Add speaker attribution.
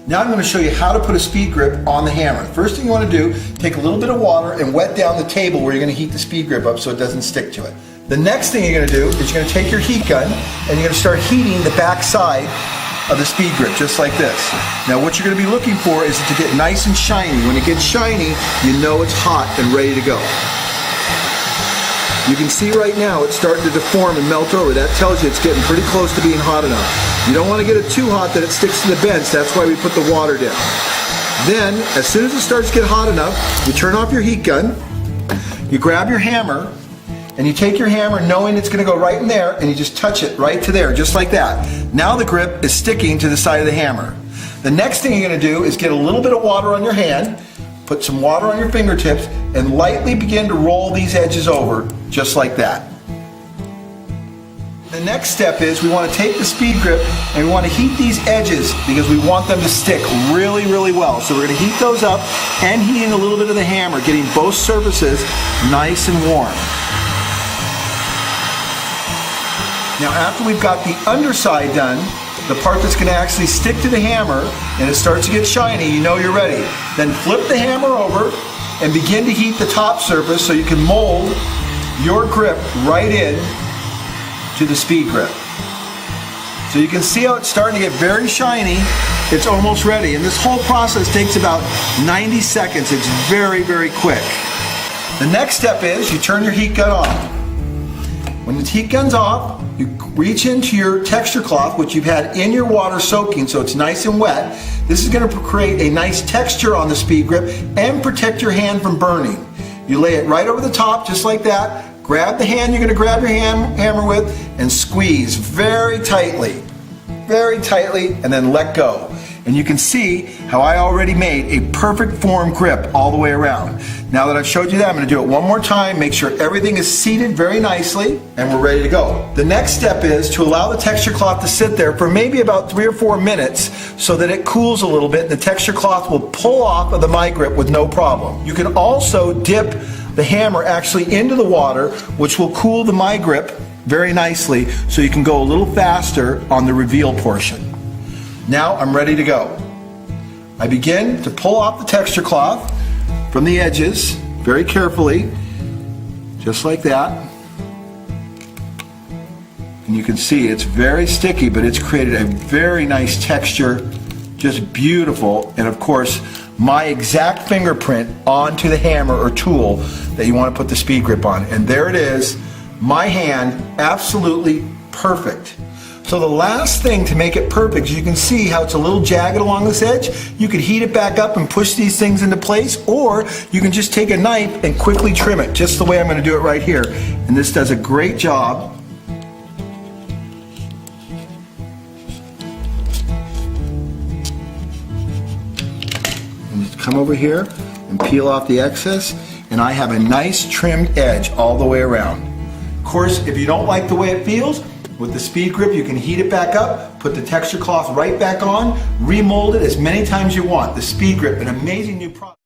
Speaker 1: Now I'm going to show you how to put a speed grip on the hammer. First thing you want to do, take a little bit of water and wet down the table where you're going to heat the speed grip up so it doesn't stick to it. The next thing you're going to do is you're going to take your heat gun and you're going to start heating the back side of the speed grip, just like this. Now what you're going to be looking for is to get nice and shiny. When it gets shiny, you know it's hot and ready to go. You can see right now it's starting to deform and melt over. That tells you it's getting pretty close to being hot enough. You don't want to get it too hot that it sticks to the bench. That's why we put the water down. Then, as soon as it starts to get hot enough, you turn off your heat gun, you grab your hammer, and you take your hammer knowing it's going to go right in there, and you just touch it right to there, just like that. Now the grip is sticking to the side of the hammer. The next thing you're going to do is get a little bit of water on your hand, put some water on your fingertips, and lightly begin to roll these edges over, just like that. The next step is we want to take the speed grip and we want to heat these edges because we want them to stick really, really well. So we're going to heat those up and heating a little bit of the hammer, getting both surfaces nice and warm. Now after we've got the underside done, the part that's going to actually stick to the hammer and it starts to get shiny, you know you're ready. Then flip the hammer over and begin to heat the top surface so you can mold your grip right in to the speed grip. So you can see how it's starting to get very shiny. It's almost ready, and this whole process takes about 90 seconds. It's very, very quick. The next step is you turn your heat gun off. When the heat gun's off, you reach into your texture cloth, which you've had in your water soaking so it's nice and wet. This is going to create a nice texture on the speed grip and protect your hand from burning. You lay it right over the top just like that. Grab the hand you're going to grab your hammer with and squeeze very tightly, and then let go. And you can see how I already made a perfect form grip all the way around. Now that I've showed you that, I'm going to do it one more time, make sure everything is seated very nicely, and we're ready to go. The next step is to allow the texture cloth to sit there for maybe about 3 or 4 minutes so that it cools a little bit and the texture cloth will pull off of the My Grip with no problem. You can also dip the hammer actually into the water, which will cool the My Grip very nicely so you can go a little faster on the reveal portion. Now I'm ready to go. I begin to pull off the texture cloth from the edges very carefully, just like that. And you can see it's very sticky, but it's created a very nice texture, just beautiful, and of course my exact fingerprint onto the hammer or tool that you want to put the speed grip on. And there it is, my hand, absolutely perfect. So the last thing to make it perfect, you can see how it's a little jagged along this edge. You could heat it back up and push these things into place, or you can just take a knife and quickly trim it, just the way I'm going to do it right here. And this does a great job. And just come over here and peel off the excess, and I have a nice trimmed edge all the way around. Of course, if you don't like the way it feels, with the speed grip, you can heat it back up, put the texture cloth right back on, remold it as many times you want. The speed grip, an amazing new product.